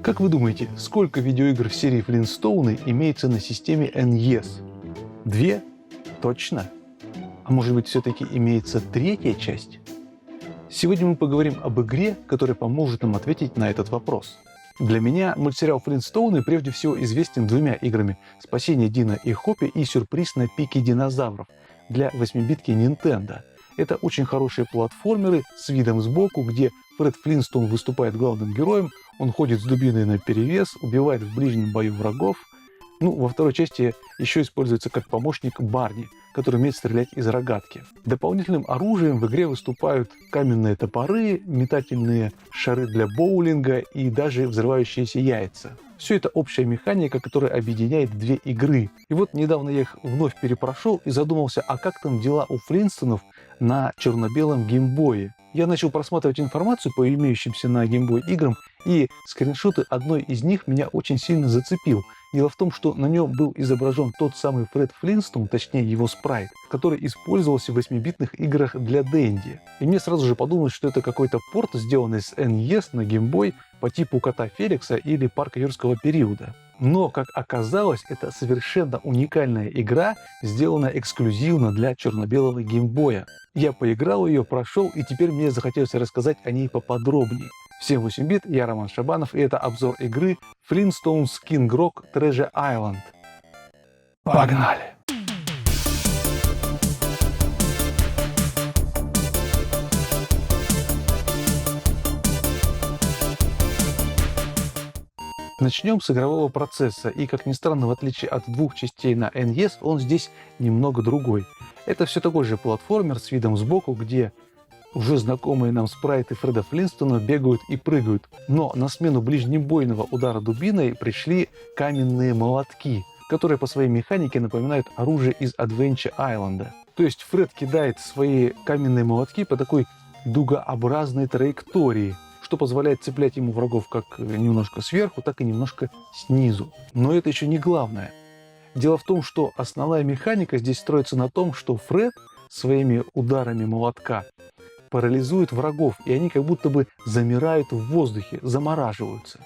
Как вы думаете, сколько видеоигр в серии Флинстоуны имеется на системе NES? 2? Точно? А может быть, все-таки имеется третья часть? Сегодня мы поговорим об игре, которая поможет нам ответить на этот вопрос. Для меня мультсериал Флинстоуны прежде всего известен двумя играми «Спасение Дина и Хоппи» и «Сюрприз на пике динозавров» для 8-битки Nintendo. Это очень хорошие платформеры с видом сбоку, где Фред Флинстоун выступает главным героем, он ходит с дубиной наперевес, убивает в ближнем бою врагов. Во второй части еще используется как помощник Барни, который умеет стрелять из рогатки. Дополнительным оружием в игре выступают каменные топоры, метательные шары для боулинга и даже взрывающиеся яйца. Все это общая механика, которая объединяет две игры. И вот недавно я их вновь перепрошел и задумался, а как там дела у Флинстонов на черно-белом геймбое. Я начал просматривать информацию по имеющимся на геймбой играм, и скриншоты одной из них меня очень сильно зацепил. Дело в том, что на нем был изображен тот самый Фред Флинстоун, точнее его спрайт, который использовался в 8-битных играх для Денди. И мне сразу же подумалось, что это какой-то порт, сделанный с NES на геймбой по типу Кота Феликса или Парка юрского периода. Но, как оказалось, это совершенно уникальная игра, сделанная эксклюзивно для черно-белого геймбоя. Я поиграл ее, прошел, и теперь мне захотелось рассказать о ней поподробнее. Всем 8 бит, я Роман Шабанов, и это обзор игры Flintstones King Rock Treasure Island. Погнали! Начнем с игрового процесса, и, как ни странно, в отличие от двух частей на NES, он здесь немного другой. Это все такой же платформер с видом сбоку, где уже знакомые нам спрайты Фреда Флинстона бегают и прыгают. Но на смену ближнебойного удара дубиной пришли каменные молотки, которые по своей механике напоминают оружие из Adventure Island. То есть Фред кидает свои каменные молотки по такой дугообразной траектории, что позволяет цеплять ему врагов как немножко сверху, так и немножко снизу. Но это еще не главное. Дело в том, что основная механика здесь строится на том, что Фред своими ударами молотка парализует врагов, и они как будто бы замирают в воздухе, замораживаются.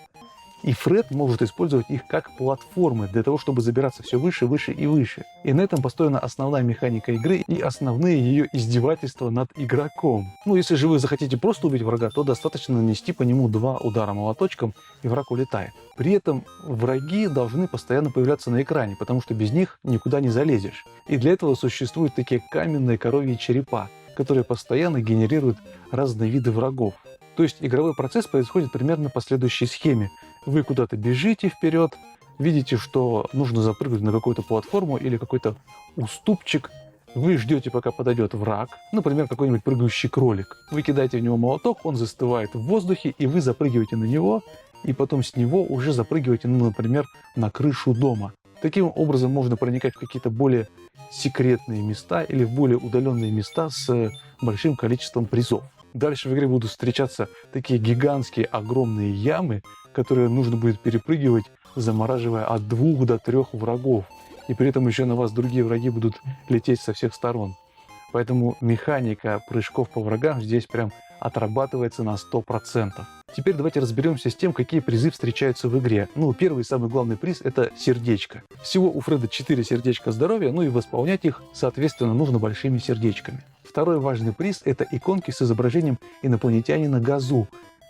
И Фред может использовать их как платформы для того, чтобы забираться все выше, выше и выше. И на этом построена основная механика игры и основные ее издевательства над игроком. Если же вы захотите просто убить врага, то достаточно нанести по нему 2 удара молоточком, и враг улетает. При этом враги должны постоянно появляться на экране, потому что без них никуда не залезешь. И для этого существуют такие каменные коровьи черепа, которые постоянно генерируют разные виды врагов. То есть игровой процесс происходит примерно по следующей схеме. Вы куда-то бежите вперед, видите, что нужно запрыгнуть на какую-то платформу или какой-то уступчик. Вы ждете, пока подойдет враг, например, какой-нибудь прыгающий кролик. Вы кидаете в него молоток, он застывает в воздухе, и вы запрыгиваете на него, и потом с него уже запрыгиваете, например, на крышу дома. Таким образом можно проникать в какие-то более секретные места или в более удаленные места с большим количеством призов. Дальше в игре будут встречаться такие гигантские огромные ямы, которые нужно будет перепрыгивать, замораживая от 2 до 3 врагов. И при этом еще на вас другие враги будут лететь со всех сторон. Поэтому механика прыжков по врагам здесь прям отрабатывается на 100%. Теперь давайте разберемся с тем, какие призы встречаются в игре. Первый и самый главный приз — это сердечко. Всего у Фреда 4 сердечка здоровья, и восполнять их, соответственно, нужно большими сердечками. Второй важный приз — это иконки с изображением инопланетянина Газу.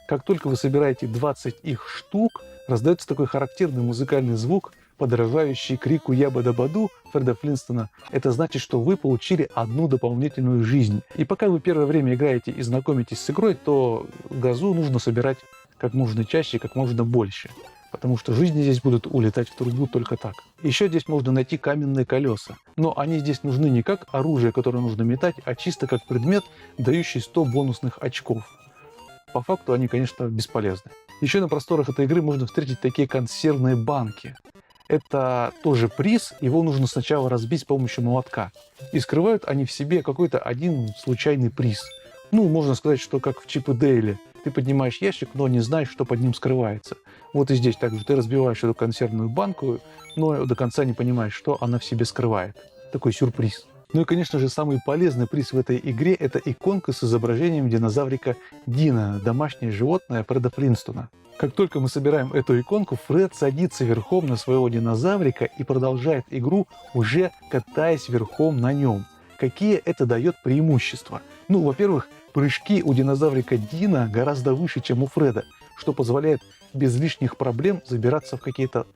Как только вы собираете 20 их штук, раздается такой характерный музыкальный звук, подражающий крику «Ябба-дабаду» Фреда Флинстона. Это значит, что вы получили одну дополнительную жизнь. И пока вы первое время играете и знакомитесь с игрой, то Газу нужно собирать как можно чаще, как можно больше. Потому что жизни здесь будут улетать в трубу только так. Еще здесь можно найти каменные колеса. Но они здесь нужны не как оружие, которое нужно метать, а чисто как предмет, дающий 100 бонусных очков. По факту они, конечно, бесполезны. Еще на просторах этой игры можно встретить такие консервные банки. Это тоже приз, его нужно сначала разбить с помощью молотка. И скрывают они в себе какой-то один случайный приз. Можно сказать, что как в Чип и Дейле. Ты поднимаешь ящик, но не знаешь, что под ним скрывается. Вот и здесь также ты разбиваешь эту консервную банку, но до конца не понимаешь, что она в себе скрывает. Такой сюрприз. И, конечно же, самый полезный приз в этой игре — это иконка с изображением динозаврика Дина, домашнее животное Фреда Флинстона. Как только мы собираем эту иконку, Фред садится верхом на своего динозаврика и продолжает игру, уже катаясь верхом на нем. Какие это дает преимущества? Ну, во-первых, прыжки у динозаврика Дина гораздо выше, чем у Фреда, что позволяет без лишних проблем забираться в какие-то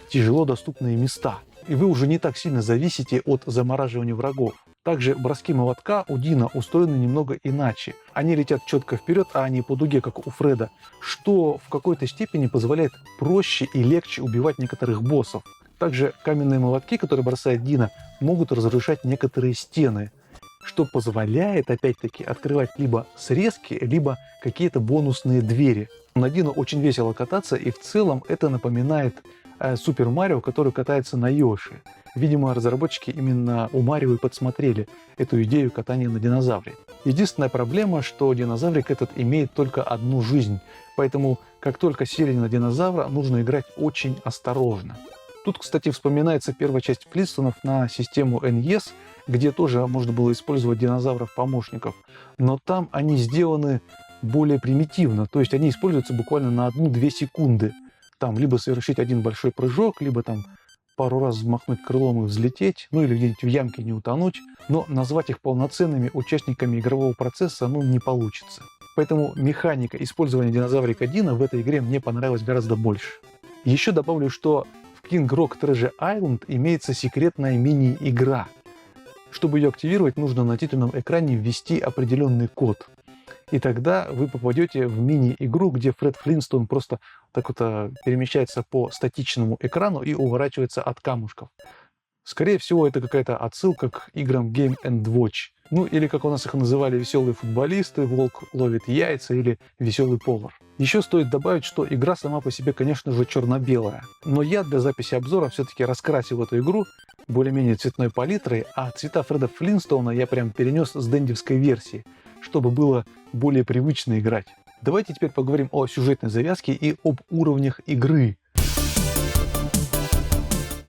тяжело доступные места. И вы уже не так сильно зависите от замораживания врагов. Также броски молотка у Дина устроены немного иначе. Они летят четко вперед, а не по дуге, как у Фреда, что в какой-то степени позволяет проще и легче убивать некоторых боссов. Также каменные молотки, которые бросает Дина, могут разрушать некоторые стены, что позволяет, опять-таки, открывать либо срезки, либо какие-то бонусные двери. На Дину очень весело кататься, и в целом это напоминает Супер Марио, который катается на Йоши. Видимо, разработчики именно у Марио и подсмотрели эту идею катания на динозавре. Единственная проблема, что динозаврик этот имеет только одну жизнь, поэтому как только сели на динозавра, нужно играть очень осторожно. Тут, кстати, вспоминается первая часть Флинстонов на систему NES, где тоже можно было использовать динозавров-помощников, но там они сделаны более примитивно, то есть они используются буквально на 1-2 секунды. Там либо совершить один большой прыжок, либо там пару раз взмахнуть крылом и взлететь, ну или где-нибудь в ямке не утонуть, но назвать их полноценными участниками игрового процесса не получится. Поэтому механика использования динозаврика Дина в этой игре мне понравилась гораздо больше. Еще добавлю, что в King Rock Treasure Island имеется секретная мини-игра. Чтобы ее активировать, нужно на титульном экране ввести определенный код. И тогда вы попадете в мини-игру, где Фред Флинстон просто так вот перемещается по статичному экрану и уворачивается от камушков. Скорее всего, это какая-то отсылка к играм Game & Watch. Ну или, как у нас их называли, веселые футболисты, волк ловит яйца или веселый повар. Еще стоит добавить, что игра сама по себе, конечно же, черно-белая. Но я для записи обзора все-таки раскрасил эту игру более-менее цветной палитрой, а цвета Фреда Флинстоуна я прям перенес с дендевской версии, чтобы было более привычно играть. Давайте теперь поговорим о сюжетной завязке и об уровнях игры.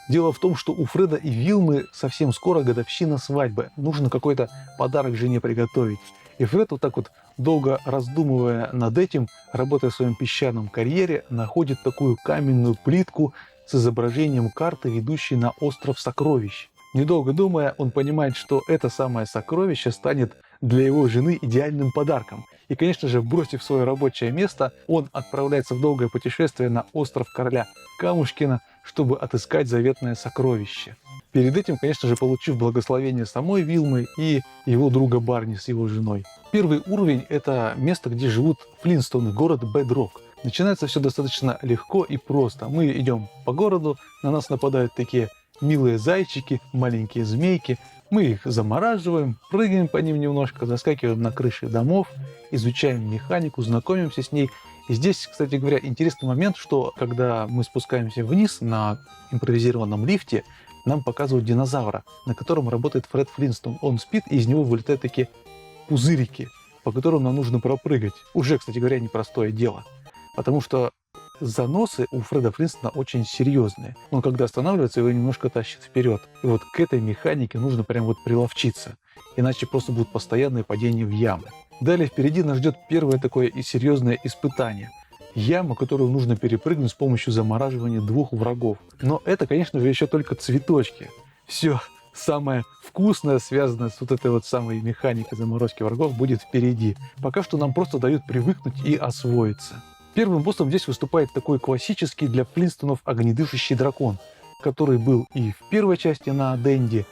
Дело в том, что у Фреда и Вилмы совсем скоро годовщина свадьбы. Нужно какой-то подарок жене приготовить. И Фред, вот так вот долго раздумывая над этим, работая в своем песчаном карьере, находит такую каменную плитку с изображением карты, ведущей на остров сокровищ. Недолго думая, он понимает, что это самое сокровище станет для его жены идеальным подарком. И, конечно же, бросив свое рабочее место, он отправляется в долгое путешествие на остров короля Камушкина, чтобы отыскать заветное сокровище. Перед этим, конечно же, получив благословение самой Вилмы и его друга Барни с его женой. Первый уровень – это место, где живут Флинстоуны, город Бэдрок. Начинается все достаточно легко и просто. Мы идем по городу, на нас нападают такие милые зайчики, маленькие змейки. Мы их замораживаем, прыгаем по ним немножко, заскакиваем на крыши домов, изучаем механику, знакомимся с ней. И здесь, кстати говоря, интересный момент, что когда мы спускаемся вниз на импровизированном лифте, нам показывают динозавра, на котором работает Фред Флинстоун. Он спит, и из него вылетают такие пузырики, по которым нам нужно пропрыгать. Уже, кстати говоря, непростое дело. Потому что заносы у Фреда Флинстона очень серьезные. Он когда останавливается, его немножко тащит вперед. И вот к этой механике нужно прям вот приловчиться. Иначе просто будут постоянные падения в ямы. Далее впереди нас ждет первое такое и серьезное испытание. Яма, которую нужно перепрыгнуть с помощью замораживания 2 врагов. Но это, конечно же, еще только цветочки. Все самое вкусное, связанное с вот этой вот самой механикой заморозки врагов, будет впереди. Пока что нам просто дают привыкнуть и освоиться. Первым боссом здесь выступает такой классический для Флинстонов огнедышащий дракон, который был и в первой части на Денди,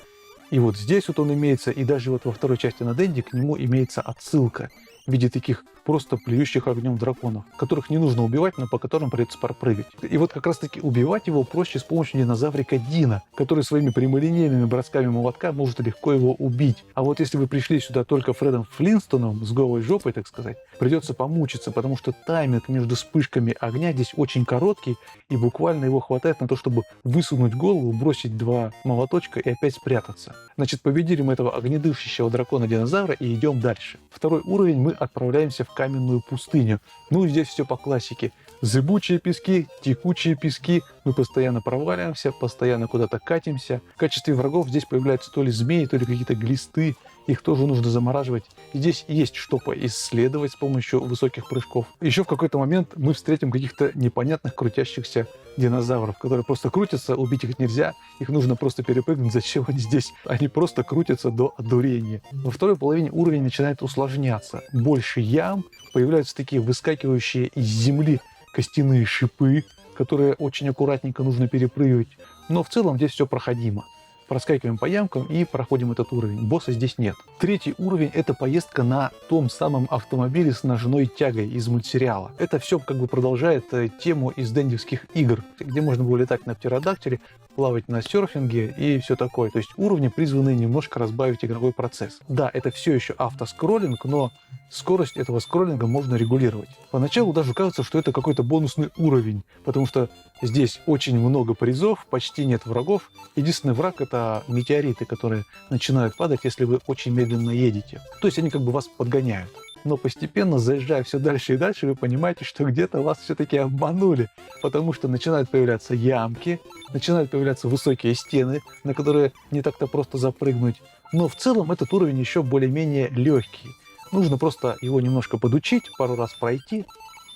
и вот здесь вот он имеется, и даже вот во второй части на Денди к нему имеется отсылка в виде таких просто плюющих огнем драконов, которых не нужно убивать, но по которым придется пропрыгать. И вот как раз таки убивать его проще с помощью динозаврика Дина, который своими прямолинейными бросками молотка может легко его убить. А вот если вы пришли сюда только Фредом Флинстоном с голой жопой, так сказать, придется помучиться, потому что тайминг между вспышками огня здесь очень короткий, и буквально его хватает на то, чтобы высунуть голову, бросить 2 молоточка и опять спрятаться. Значит, победили мы этого огнедышащего дракона-динозавра и идем дальше. Второй уровень мы отправляемся в каменную пустыню. Ну и здесь все по классике. Зыбучие пески, текучие пески. Мы постоянно проваливаемся, постоянно куда-то катимся. В качестве врагов здесь появляются то ли змеи, то ли какие-то глисты их тоже нужно замораживать. Здесь есть что поисследовать с помощью высоких прыжков. Еще в какой-то момент мы встретим каких-то непонятных крутящихся динозавров, которые просто крутятся, убить их нельзя, их нужно просто перепрыгнуть. Зачем они здесь? Они просто крутятся до одурения. Во второй половине уровень начинает усложняться. Больше ям, появляются такие выскакивающие из земли костяные шипы, которые очень аккуратненько нужно перепрыгивать. Но в целом здесь все проходимо. Проскакиваем по ямкам и проходим этот уровень. Босса здесь нет. Третий уровень — это поездка на том самом автомобиле с ножной тягой из мультсериала. Это все как бы продолжает тему из дэндевских игр, где можно было летать на птеродактиле, плавать на серфинге и все такое. То есть уровни призваны немножко разбавить игровой процесс. Да, это все еще автоскроллинг, но скорость этого скроллинга можно регулировать. Поначалу даже кажется, что это какой-то бонусный уровень, потому что здесь очень много призов, почти нет врагов. Единственный враг — это метеориты, которые начинают падать, если вы очень медленно едете. То есть они как бы вас подгоняют. Но постепенно, заезжая все дальше и дальше, вы понимаете, что где-то вас все-таки обманули, потому что начинают появляться ямки, начинают появляться высокие стены, на которые не так-то просто запрыгнуть. Но в целом этот уровень еще более-менее легкий. Нужно просто его немножко подучить, пару раз пройти,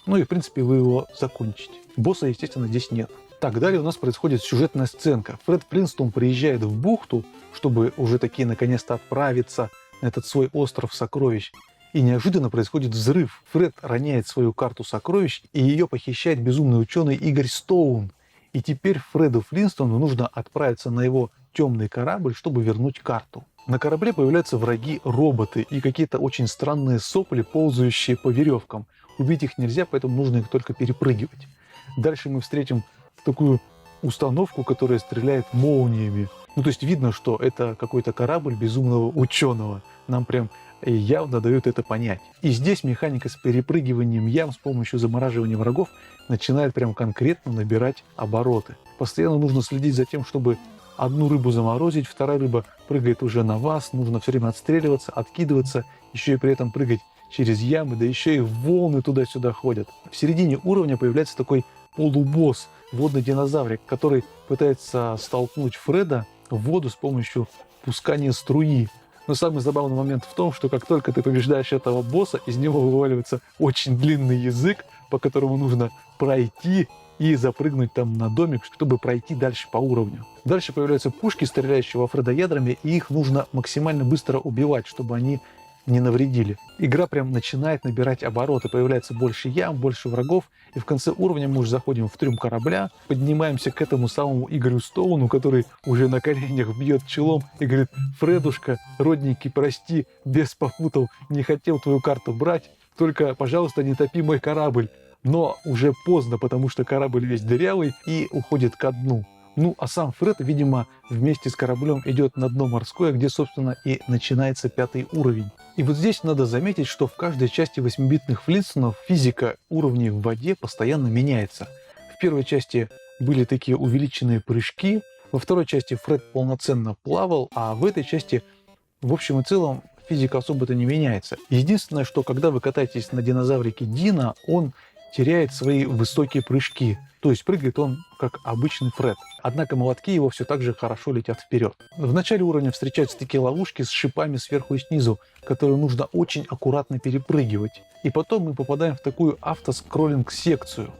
ну и в принципе вы его закончите. Босса, естественно, здесь нет. Так, далее у нас происходит сюжетная сценка. Фред Флинстоун приезжает в бухту, чтобы уже таки наконец-то отправиться на этот свой остров сокровищ. И неожиданно происходит взрыв. Фред роняет свою карту сокровищ, и ее похищает безумный ученый Игорь Стоун. И теперь Фреду Флинстоуну нужно отправиться на его темный корабль, чтобы вернуть карту. На корабле появляются враги-роботы и какие-то очень странные сопли, ползающие по веревкам. Убить их нельзя, поэтому нужно их только перепрыгивать. Дальше мы встретим такую установку, которая стреляет молниями. Ну, то есть видно, что это какой-то корабль безумного ученого. Нам прям явно дают это понять. И здесь механика с перепрыгиванием ям с помощью замораживания врагов начинает прям конкретно набирать обороты. Постоянно нужно следить за тем, чтобы одну рыбу заморозить, вторая рыба прыгает уже на вас, нужно все время отстреливаться, откидываться, еще и при этом прыгать через ямы, да еще и волны туда-сюда ходят. В середине уровня появляется такой полубосс, водный динозаврик, который пытается столкнуть Фреда в воду с помощью пускания струи. Но самый забавный момент в том, что как только ты побеждаешь этого босса, из него вываливается очень длинный язык, по которому нужно пройти и запрыгнуть там на домик, чтобы пройти дальше по уровню. Дальше появляются пушки, стреляющие во Фреда ядрами, и их нужно максимально быстро убивать, чтобы они не навредили. Игра прям начинает набирать обороты, появляется больше ям, больше врагов, и в конце уровня мы уже заходим в трюм корабля, поднимаемся к этому самому Игорю Стоуну, который уже на коленях бьет челом и говорит: «Фредушка, родненький, прости, бес попутал, не хотел твою карту брать, только, пожалуйста, не топи мой корабль». Но уже поздно, потому что корабль весь дырявый и уходит ко дну. Ну, а сам Фред, видимо, вместе с кораблем идет на дно морское, где, собственно, и начинается 5-й уровень. И вот здесь надо заметить, что в каждой части 8-битных Флинстонов физика уровней в воде постоянно меняется. В первой части были такие увеличенные прыжки, во второй части Фред полноценно плавал, а в этой части, в общем и целом, физика особо-то не меняется. Единственное, что когда вы катаетесь на динозаврике Дина, он теряет свои высокие прыжки. То есть прыгает он как обычный Фред. Однако молотки его все так же хорошо летят вперед. В начале уровня встречаются такие ловушки с шипами сверху и снизу, которые нужно очень аккуратно перепрыгивать. И потом мы попадаем в такую автоскроллинг-секцию,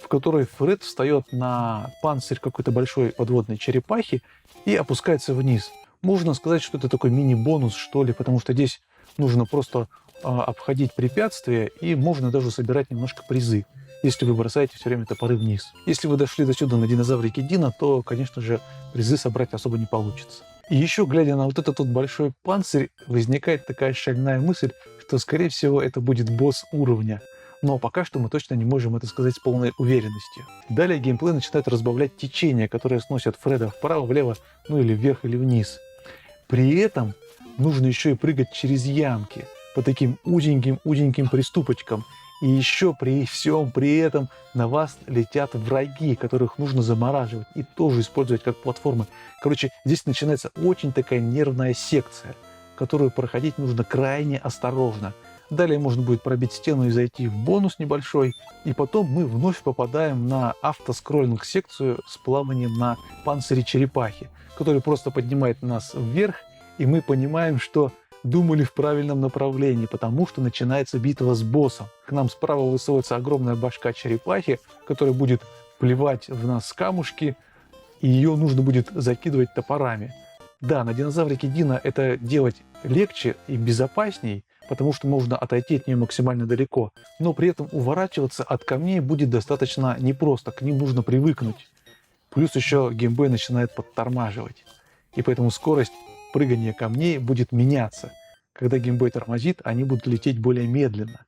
в которой Фред встает на панцирь какой-то большой подводной черепахи и опускается вниз. Можно сказать, что это такой мини-бонус, что ли, потому что здесь нужно просто обходить препятствия, и можно даже собирать немножко призы, если вы бросаете все время топоры вниз. Если вы дошли до сюда на динозаврике Дина, то, конечно же, призы собрать особо не получится. И еще, глядя на вот этот вот большой панцирь, возникает такая шальная мысль, что, скорее всего, это будет босс уровня. Но пока что мы точно не можем это сказать с полной уверенностью. Далее геймплей начинает разбавлять течение, которое сносит Фреда вправо, влево, ну или вверх или вниз. При этом нужно еще и прыгать через ямки по таким узеньким приступочкам. И еще при всем при этом на вас летят враги, которых нужно замораживать и тоже использовать как платформы. Короче, здесь начинается очень такая нервная секция, которую проходить нужно крайне осторожно. Далее можно будет пробить стену и зайти в бонус небольшой. И потом мы вновь попадаем на автоскроллинг-секцию с плаванием на панцире черепахи, который просто поднимает нас вверх, и мы понимаем, что думали в правильном направлении, потому что начинается битва с боссом. К нам справа высовывается огромная башка черепахи, которая будет плевать в нас камушки, и ее нужно будет закидывать топорами. Да, на динозаврике Дина это делать легче и безопасней, потому что можно отойти от нее максимально далеко, но при этом уворачиваться от камней будет достаточно непросто, к ним нужно привыкнуть. Плюс еще геймбой начинает подтормаживать, и поэтому скорость прыгания камней будет меняться. Когда геймбой тормозит, они будут лететь более медленно.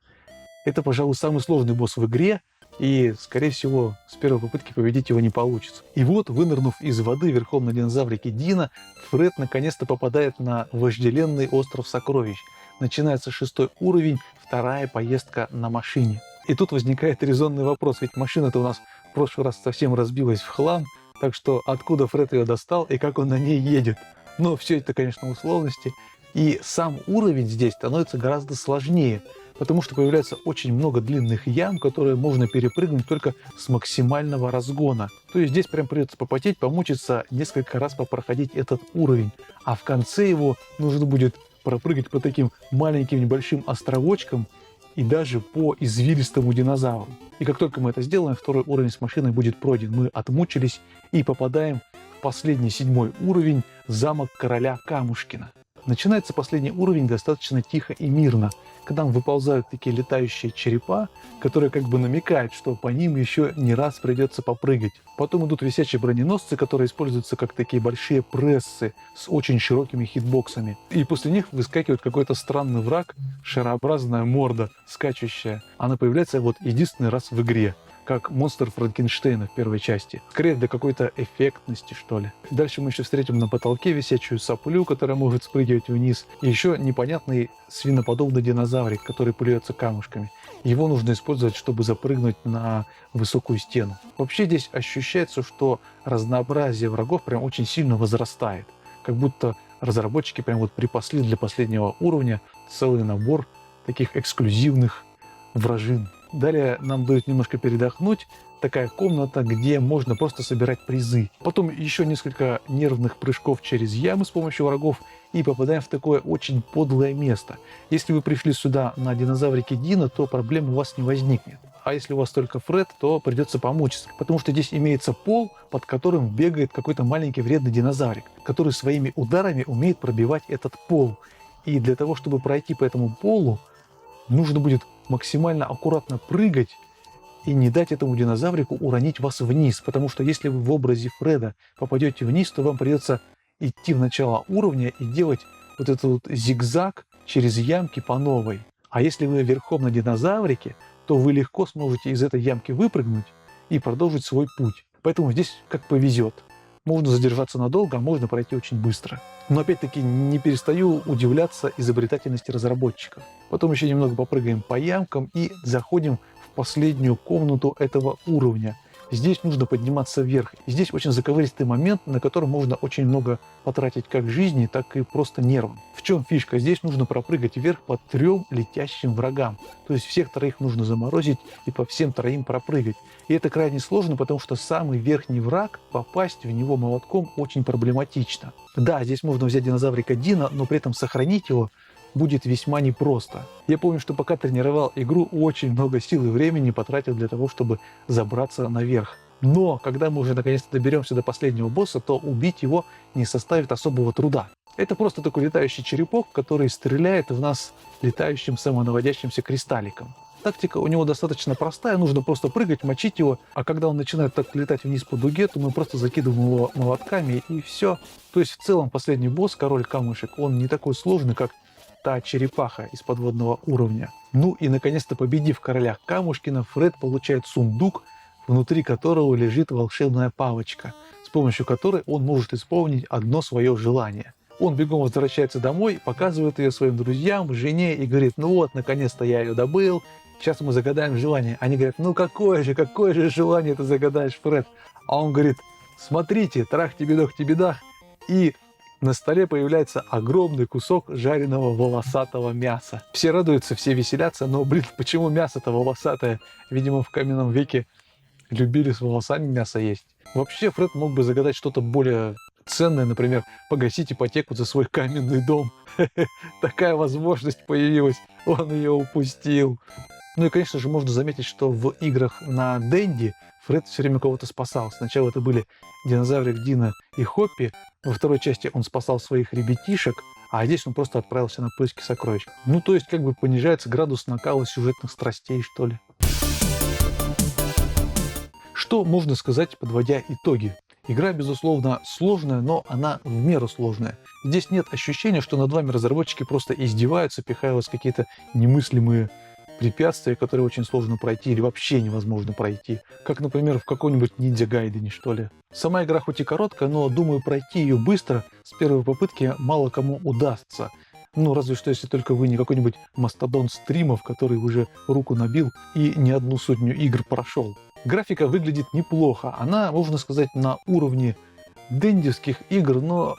Это, пожалуй, самый сложный босс в игре, и, скорее всего, с первой попытки победить его не получится. И вот, вынырнув из воды верхом на динозаврике Дина, Фред наконец-то попадает на вожделенный остров сокровищ. Начинается 6-й уровень, 2-я поездка на машине. И тут возникает резонный вопрос, ведь машина-то у нас в прошлый раз совсем разбилась в хлам, так что откуда Фред ее достал и как он на ней едет? Но все это, конечно, условности. И сам уровень здесь становится гораздо сложнее, потому что появляется очень много длинных ям, которые можно перепрыгнуть только с максимального разгона. То есть здесь прям придется попотеть, помучиться, несколько раз попроходить этот уровень. А в конце его нужно будет пропрыгать по таким маленьким небольшим островочкам и даже по извилистому динозавру. И как только мы это сделаем, 2-й уровень с машиной будет пройден. Мы отмучились и попадаем в последний 7-й уровень, замок короля Камушкина. Начинается последний уровень достаточно тихо и мирно, когда нам выползают такие летающие черепа, которые как бы намекают, что по ним еще не раз придется попрыгать. Потом идут висячие броненосцы, которые используются как такие большие прессы с очень широкими хитбоксами. И после них выскакивает какой-то странный враг, шарообразная морда, скачущая. Она появляется вот единственный раз в игре, как монстр Франкенштейна в первой части. Скорее для какой-то эффектности, что ли. Дальше мы еще встретим на потолке висячую соплю, которая может спрыгивать вниз. И еще непонятный свиноподобный динозаврик, который плюется камушками. Его нужно использовать, чтобы запрыгнуть на высокую стену. Вообще здесь ощущается, что разнообразие врагов прям очень сильно возрастает. Как будто разработчики прям вот припасли для последнего уровня целый набор таких эксклюзивных вражин. Далее нам дают немножко передохнуть. Такая комната, где можно просто собирать призы. Потом еще несколько нервных прыжков через ямы с помощью врагов и попадаем в такое очень подлое место. Если вы пришли сюда на динозаврике Дина, то проблем у вас не возникнет. А если у вас только Фред, то придется помучиться. Потому что здесь имеется пол, под которым бегает какой-то маленький вредный динозаврик, который своими ударами умеет пробивать этот пол. И для того, чтобы пройти по этому полу, нужно будет максимально аккуратно прыгать и не дать этому динозаврику уронить вас вниз, потому что если вы в образе Фреда попадете вниз, то вам придется идти в начало уровня и делать вот этот вот зигзаг через ямки по новой. А если вы верхом на динозаврике, то вы легко сможете из этой ямки выпрыгнуть и продолжить свой путь. Поэтому здесь как повезет. Можно задержаться надолго, а можно пройти очень быстро. Но опять-таки не перестаю удивляться изобретательности разработчиков. Потом еще немного попрыгаем по ямкам и заходим в последнюю комнату этого уровня. Здесь нужно подниматься вверх. И здесь очень заковыристый момент, на котором можно очень много потратить как жизни, так и просто нервов. В чем фишка? Здесь нужно пропрыгать вверх по 3 летящим врагам. То есть всех 3 нужно заморозить и по всем 3 пропрыгать. И это крайне сложно, потому что самый верхний враг, попасть в него молотком очень проблематично. Да, здесь можно взять динозаврика Дина, но при этом сохранить его будет весьма непросто. Я помню, что пока тренировал игру, очень много сил и времени потратил для того, чтобы забраться наверх. Но когда мы уже наконец-то доберемся до последнего босса, то убить его не составит особого труда. Это просто такой летающий черепок, который стреляет в нас летающим самонаводящимся кристалликом. Тактика у него достаточно простая, нужно просто прыгать, мочить его, а когда он начинает так летать вниз по дуге, то мы просто закидываем его молотками и все. То есть в целом последний босс, король камушек, он не такой сложный, как та черепаха из подводного уровня. Ну и наконец-то победив короля Камушкина, Фред получает сундук, внутри которого лежит волшебная палочка, с помощью которой он может исполнить одно свое желание. Он бегом возвращается домой, показывает ее своим друзьям, жене и говорит: ну вот, наконец-то я ее добыл, сейчас мы загадаем желание. Они говорят: ну какое же желание ты загадаешь, Фред? А он говорит: смотрите, трах-тебе-дох-тебе-дах, и на столе появляется огромный кусок жареного волосатого мяса. Все радуются, все веселятся, но, блин, почему мясо-то волосатое? Видимо, в каменном веке любили с волосами мясо есть. Вообще, Фред мог бы загадать что-то более ценное, например, погасить ипотеку за свой каменный дом. Такая возможность появилась, он ее упустил. Ну и, конечно же, можно заметить, что в играх на Денди Фред все время кого-то спасал. Сначала это были динозаврик Дина и Хоппи, во второй части он спасал своих ребятишек, а здесь он просто отправился на поиски сокровищ. Ну, то есть, как бы понижается градус накала сюжетных страстей, что ли. Что можно сказать, подводя итоги? Игра, безусловно, сложная, но она в меру сложная. Здесь нет ощущения, что над вами разработчики просто издеваются, пихая вас в какие-то немыслимые препятствия, которые очень сложно пройти или вообще невозможно пройти. Как, например, в каком-нибудь Ninja Gaiden, что ли. Сама игра хоть и короткая, но, думаю, пройти ее быстро с первой попытки мало кому удастся. Ну, разве что, если только вы не какой-нибудь мастодон стримов, который уже руку набил и не одну сотню игр прошел. Графика выглядит неплохо. Она, можно сказать, на уровне дендевских игр, но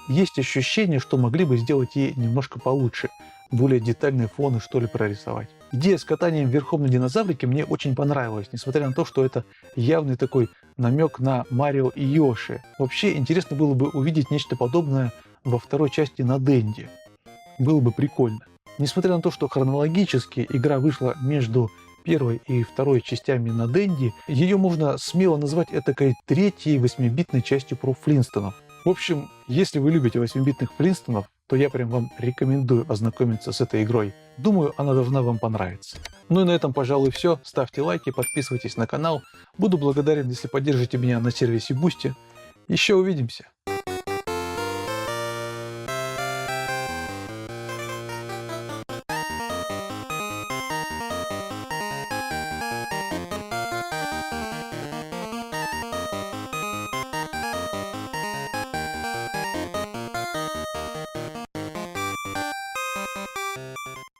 есть ощущение, что могли бы сделать ей немножко получше. Более детальные фоны, что ли, прорисовать. Идея с катанием верхом на динозаврике мне очень понравилась, несмотря на то, что это явный такой намек на Марио и Йоши. Вообще, интересно было бы увидеть нечто подобное во второй части на Денди. Было бы прикольно. Несмотря на то, что хронологически игра вышла между первой и второй частями на Денди, ее можно смело назвать этакой третьей 8-битной частью про Флинстонов. В общем, если вы любите 8-битных Флинстонов, то я прям вам рекомендую ознакомиться с этой игрой. Думаю, она должна вам понравиться. Ну и на этом, пожалуй, все. Ставьте лайки, подписывайтесь на канал. Буду благодарен, если поддержите меня на сервисе Boosty. Еще увидимся.